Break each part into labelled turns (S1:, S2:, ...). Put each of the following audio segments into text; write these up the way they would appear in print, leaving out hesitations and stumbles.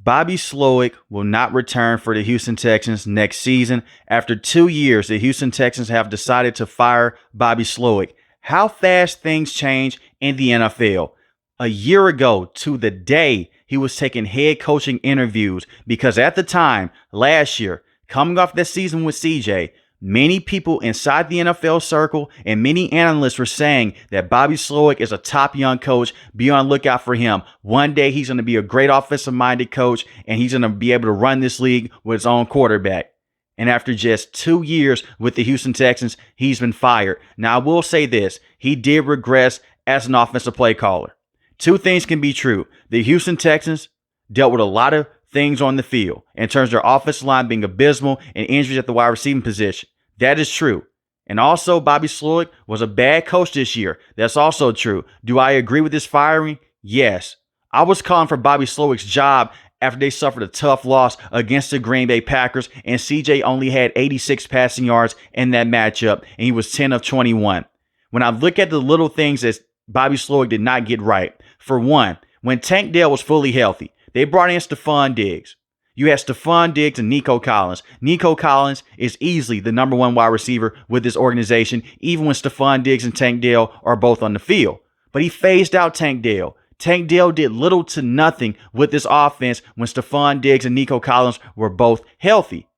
S1: Bobby Slowik will not return for the Houston Texans next season. After 2 years, the Houston Texans have decided to fire Bobby Slowik. How fast things change in the NFL. A year ago to the day, he was taking head coaching interviews because at the time, last year, coming off that season with CJ, many people inside the NFL circle and many analysts were saying that Bobby Slowik is a top young coach. Be on the lookout for him. One day he's going to be a great offensive-minded coach, and he's going to be able to run this league with his own quarterback. And after just 2 years with the Houston Texans, he's been fired. Now, I will say this. He did regress as an offensive play caller. Two things can be true. The Houston Texans dealt with a lot of things on the field in terms of their offensive line being abysmal and injuries at the wide receiving position. That is true. And also, Bobby Slowik was a bad coach this year. That's also true. Do I agree with this firing? Yes. I was calling for Bobby Slowik's job after they suffered a tough loss against the Green Bay Packers, and CJ only had 86 passing yards in that matchup, and he was 10 of 21. When I look at the little things that Bobby Slowik did not get right, for one, when Tank Dell was fully healthy, they brought in Stephon Diggs. You had Stephon Diggs and Nico Collins. Nico Collins is easily the number one wide receiver with this organization, even when Stephon Diggs and Tank Dell are both on the field. But he phased out Tank Dell. Tank Dell did little to nothing with this offense when Stephon Diggs and Nico Collins were both healthy.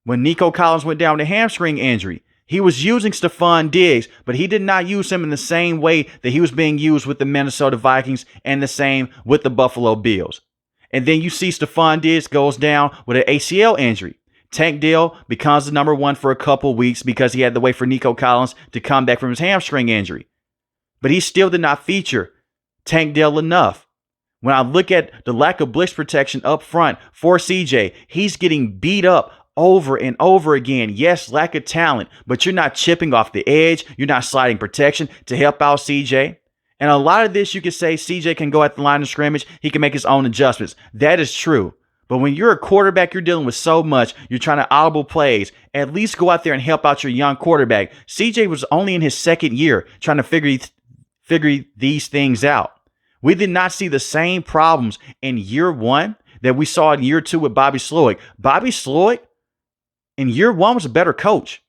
S1: When Nico Collins went down with a hamstring injury, he was using Stephon Diggs, but he did not use him in the same way that he was being used with the Minnesota Vikings and the same with the Buffalo Bills. And then you see Stephon Diggs goes down with an ACL injury. Tank Dell becomes the number one for a couple weeks because he had to wait for Nico Collins to come back from his hamstring injury. But he still did not feature Tank Dell enough. When I look at the lack of blitz protection up front for CJ, he's getting beat up over and over again. Yes, lack of talent, but you're not chipping off the edge. You're not sliding protection to help out CJ. And a lot of this, you could say CJ can go at the line of scrimmage. He can make his own adjustments. That is true. But when you're a quarterback, you're dealing with so much. You're trying to audible plays. At least go out there and help out your young quarterback. CJ was only in his second year trying to figure these things out. We did not see the same problems in year one that we saw in year two with Bobby Slowik. Bobby Slowik in year one was a better coach.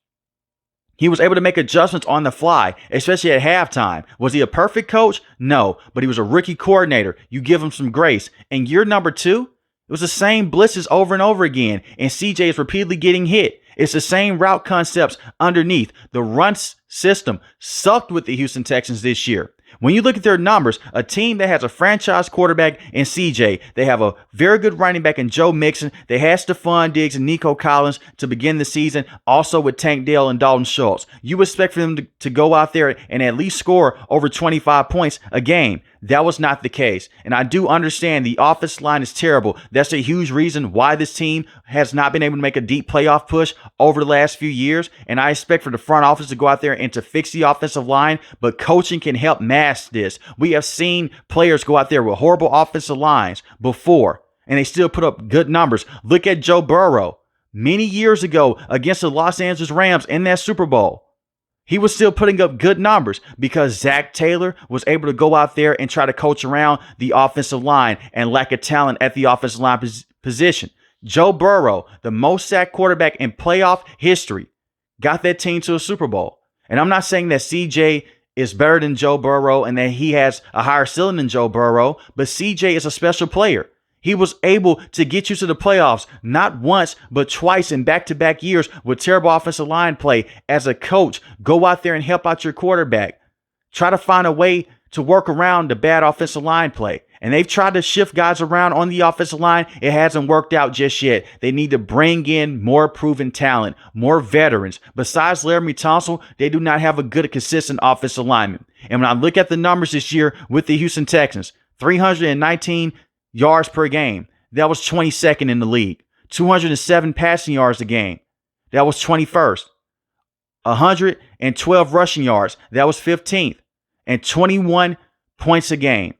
S1: He was able to make adjustments on the fly, especially at halftime. Was he a perfect coach? No, but he was a rookie coordinator. You give him some grace. And year number two, it was the same blitzes over and over again, and CJ is repeatedly getting hit. It's the same route concepts underneath. The run system sucked with the Houston Texans this year. When you look at their numbers, a team that has a franchise quarterback in CJ, they have a very good running back in Joe Mixon. They had Stephon Diggs and Nico Collins to begin the season, also with Tank Dell and Dalton Schultz. You expect for them to go out there and at least score over 25 points a game. That was not the case. And I do understand the offensive line is terrible. That's a huge reason why this team has not been able to make a deep playoff push over the last few years. And I expect for the front office to go out there and to fix the offensive line. But coaching can help mask this. We have seen players go out there with horrible offensive lines before, and they still put up good numbers. Look at Joe Burrow. Many years ago against the Los Angeles Rams in that Super Bowl, he was still putting up good numbers because Zach Taylor was able to go out there and try to coach around the offensive line and lack of talent at the offensive line position. Joe Burrow, the most sacked quarterback in playoff history, got that team to a Super Bowl. And I'm not saying that CJ is better than Joe Burrow and that he has a higher ceiling than Joe Burrow, but CJ is a special player. He was able to get you to the playoffs not once, but twice in back-to-back years with terrible offensive line play. As a coach, go out there and help out your quarterback. Try to find a way to work around the bad offensive line play. And they've tried to shift guys around on the offensive line. It hasn't worked out just yet. They need to bring in more proven talent, more veterans. Besides Laramie Tunsil, they do not have a good, consistent offensive lineman. And when I look at the numbers this year with the Houston Texans, 319 yards per game. That was 22nd in the league. 207 passing yards a game. That was 21st. 112 rushing yards. That was 15th. And 21 points a game.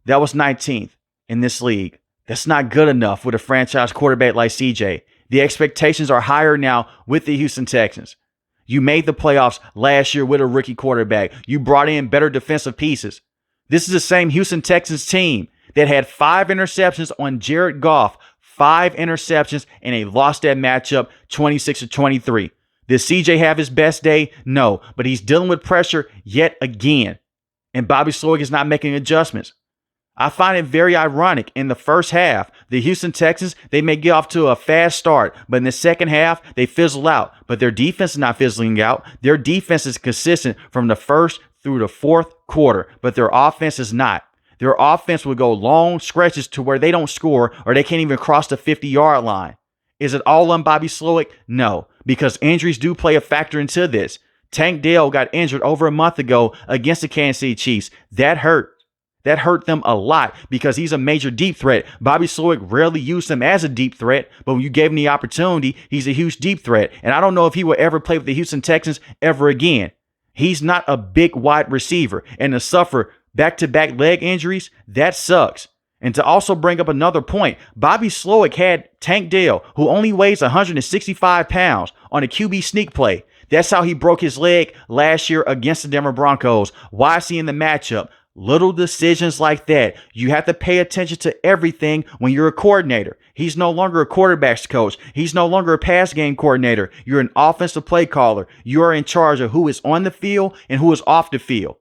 S1: That was 19th in this league. That's not good enough with a franchise quarterback like CJ. The expectations are higher now with the Houston Texans. You made the playoffs last year with a rookie quarterback. You brought in better defensive pieces. This is the same Houston Texans team that had 5 interceptions on Jared Goff, 5 interceptions, and they lost that matchup 26-23. Did CJ have his best day? No, but he's dealing with pressure yet again. And Bobby Slowik is not making adjustments. I find it very ironic. In the first half, the Houston Texans, they may get off to a fast start, but in the second half, they fizzle out. But their defense is not fizzling out. Their defense is consistent from the first through the fourth quarter, but their offense is not. Their offense will go long stretches to where they don't score or they can't even cross the 50-yard line. Is it all on Bobby Slowik? No, because injuries do play a factor into this. Tank Dell got injured over a month ago against the Kansas City Chiefs. That hurt. That hurt them a lot because he's a major deep threat. Bobby Slowik rarely used him as a deep threat, but when you gave him the opportunity, he's a huge deep threat. And I don't know if he will ever play with the Houston Texans ever again. He's not a big wide receiver. And to suffer back-to-back leg injuries, that sucks. And to also bring up another point, Bobby Slowik had Tank Dell, who only weighs 165 pounds, on a QB sneak play. That's how he broke his leg last year against the Denver Broncos. Why is he in the matchup? Little decisions like that. You have to pay attention to everything when you're a coordinator. He's no longer a quarterback's coach. He's no longer a pass game coordinator. You're an offensive play caller. You are in charge of who is on the field and who is off the field.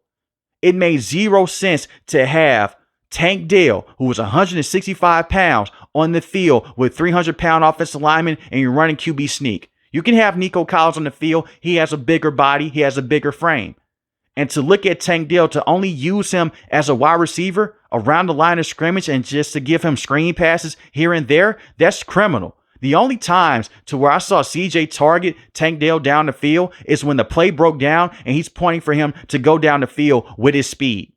S1: It made zero sense to have Tank Dell, who was 165 pounds, on the field with 300-pound offensive linemen and you're running QB sneak. You can have Nico Collins on the field. He has a bigger body. He has a bigger frame. And to look at Tank Dell, to only use him as a wide receiver around the line of scrimmage and just to give him screen passes here and there, that's criminal. The only times to where I saw CJ target Tank Dell down the field is when the play broke down and he's pointing for him to go down the field with his speed.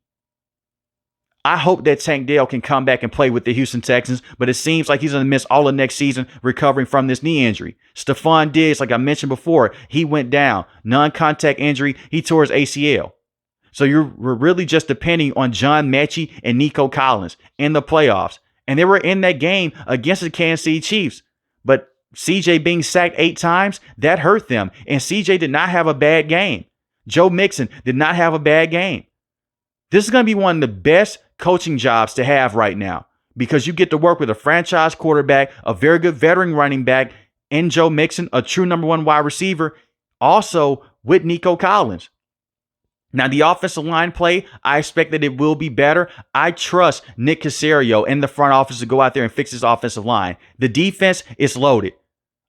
S1: I hope that Tank Dell can come back and play with the Houston Texans, but it seems like he's going to miss all of next season recovering from this knee injury. Stephon Diggs, like I mentioned before, he went down. Non-contact injury, he tore his ACL. So we're really just depending on John Mechie and Nico Collins in the playoffs. And they were in that game against the Kansas City Chiefs. But CJ being sacked 8 times, that hurt them. And CJ did not have a bad game. Joe Mixon did not have a bad game. This is going to be one of the best coaching jobs to have right now because you get to work with a franchise quarterback, a very good veteran running back, and Joe Mixon, a true number 1 wide receiver, also with Nico Collins. Now, the offensive line play, I expect that it will be better. I trust Nick Caserio in the front office to go out there and fix his offensive line. The defense is loaded.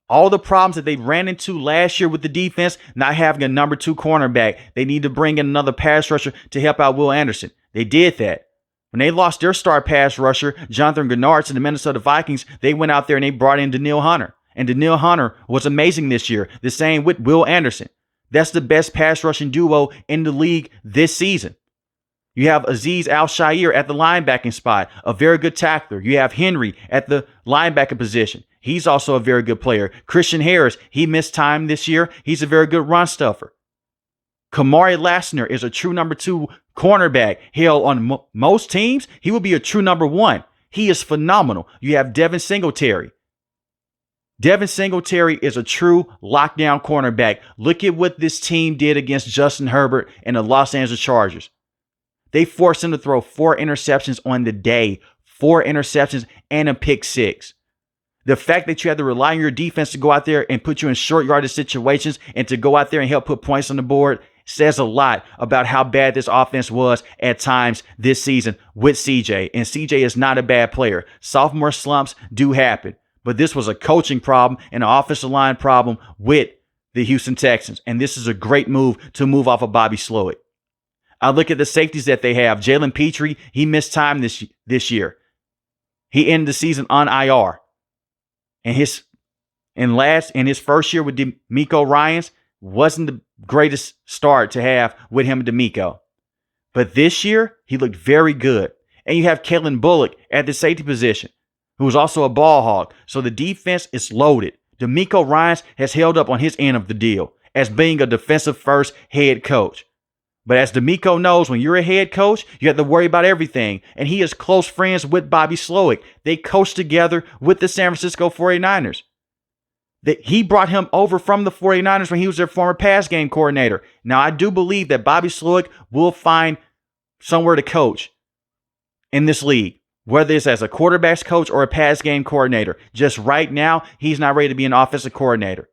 S1: All the problems that they ran into last year with the defense, not having a number 2 cornerback, they need to bring in another pass rusher to help out Will Anderson. They did that. When they lost their star pass rusher, Jonathan Gennard, to the Minnesota Vikings, they went out there and they brought in Danielle Hunter. And Danielle Hunter was amazing this year. The same with Will Anderson. That's the best pass rushing duo in the league this season. You have Azeez Al-Shaair at the linebacking spot, a very good tackler. You have Henry at the linebacker position. He's also a very good player. Christian Harris, he missed time this year. He's a very good run stuffer. Kamari Lassner is a true number 2 cornerback. Hell, on most teams, he will be a true number 1. He is phenomenal. You have Devin Singletary. Devin Singletary is a true lockdown cornerback. Look at what this team did against Justin Herbert and the Los Angeles Chargers. They forced him to throw 4 interceptions on the day. 4 interceptions and a pick 6. The fact that you had to rely on your defense to go out there and put you in short yardage situations and to go out there and help put points on the board says a lot about how bad this offense was at times this season with CJ. And CJ is not a bad player. Sophomore slumps do happen. But this was a coaching problem and an offensive line problem with the Houston Texans. And this is a great move to move off of Bobby Slowik. I look at the safeties that they have. Jalen Petrie, he missed time this year. He ended the season on IR. And his first year with D'Amico Ryans wasn't the greatest start to have with him and D'Amico. But this year, he looked very good. And you have Kellen Bullock at the safety position, who is also a ball hog. So the defense is loaded. D'Amico Ryans has held up on his end of the deal as being a defensive first head coach. But as D'Amico knows, when you're a head coach, you have to worry about everything. And he is close friends with Bobby Slowik. They coached together with the San Francisco 49ers. He brought him over from the 49ers when he was their former pass game coordinator. Now, I do believe that Bobby Slowik will find somewhere to coach in this league. whether it's as a quarterback's coach or a pass game coordinator. Just right now, he's not ready to be an offensive coordinator.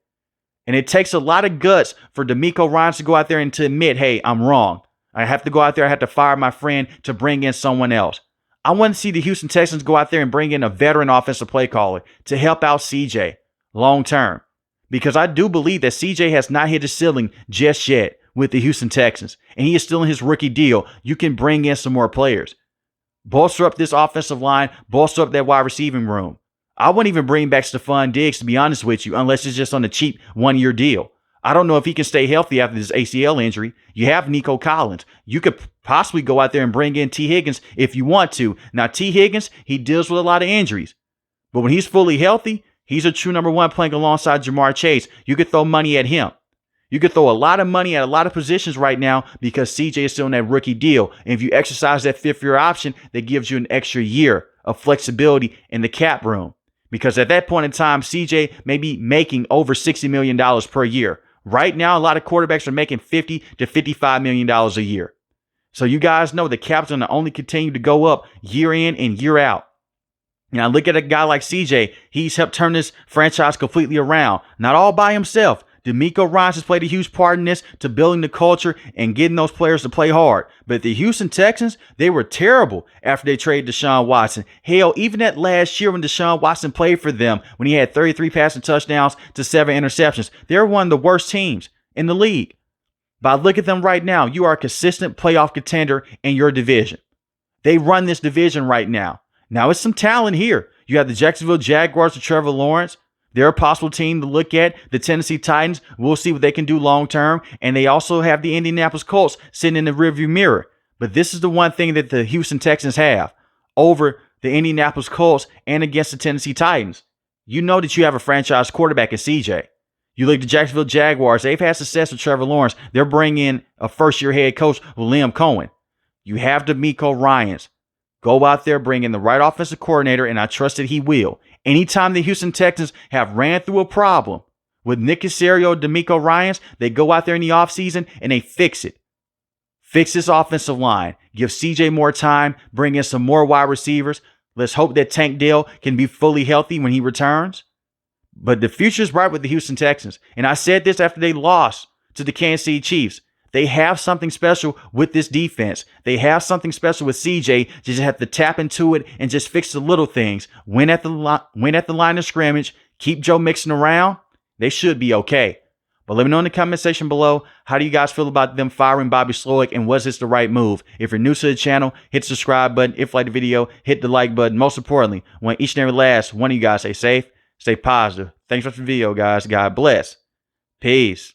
S1: And it takes a lot of guts for DeMeco Ryans to go out there and to admit, hey, I'm wrong. I have to go out there. I have to fire my friend to bring in someone else. I want to see the Houston Texans go out there and bring in a veteran offensive play caller to help out CJ long term. Because I do believe that CJ has not hit his ceiling just yet with the Houston Texans. And he is still in his rookie deal. You can bring in some more players. Bolster up this offensive line. Bolster up that wide receiving room. I wouldn't even bring back Stephon Diggs, to be honest with you, unless it's just on a cheap one-year deal. I don't know if he can stay healthy after this ACL injury. You have Nico Collins. You could possibly go out there and bring in T. Higgins if you want to. Now, T. Higgins, he deals with a lot of injuries. But when he's fully healthy, he's a true number one playing alongside Jamar Chase. You could throw money at him. You could throw a lot of money at a lot of positions right now because CJ is still in that rookie deal. And if you exercise that fifth-year option, that gives you an extra year of flexibility in the cap room. Because at that point in time, CJ may be making over $60 million per year. Right now, a lot of quarterbacks are making $50 to $55 million a year. So you guys know the cap's going to only continue to go up year in and year out. Now, look at a guy like CJ. He's helped turn this franchise completely around. Not all by himself. DeMeco Ryans has played a huge part in this to building the culture and getting those players to play hard. But the Houston Texans, they were terrible after they traded Deshaun Watson. Hell, even that last year when Deshaun Watson played for them, when he had 33 passing touchdowns to 7 interceptions, they're one of the worst teams in the league. But look at them right now. You are a consistent playoff contender in your division. They run this division right now. Now, it's some talent here. You have the Jacksonville Jaguars with Trevor Lawrence. They're a possible team to look at. The Tennessee Titans, we'll see what they can do long term. And they also have the Indianapolis Colts sitting in the rearview mirror. But this is the one thing that the Houston Texans have over the Indianapolis Colts and against the Tennessee Titans. You know that you have a franchise quarterback in CJ. You look at the Jacksonville Jaguars. They've had success with Trevor Lawrence. They're bringing in a first-year head coach with Liam Cohen. You have DeMeco Ryans. Go out there, bring in the right offensive coordinator, and I trust that he will. Anytime the Houston Texans have ran through a problem with Nick Caserio, DeMeco Ryans, they go out there in the offseason and they fix it. Fix this offensive line. Give CJ more time. Bring in some more wide receivers. Let's hope that Tank Dell can be fully healthy when he returns. But the future is bright with the Houston Texans. And I said this after they lost to the Kansas City Chiefs. They have something special with this defense. They have something special with CJ. Just have to tap into it and just fix the little things. Win at the line of scrimmage. Keep Joe Mixon around. They should be okay. But let me know in the comment section below, how do you guys feel about them firing Bobby Slowik, and was this the right move? If you're new to the channel, hit the subscribe button. If you like the video, hit the like button. Most importantly, I want each and every last one of you guys stay safe, stay positive. Thanks for watching the video, guys. God bless. Peace.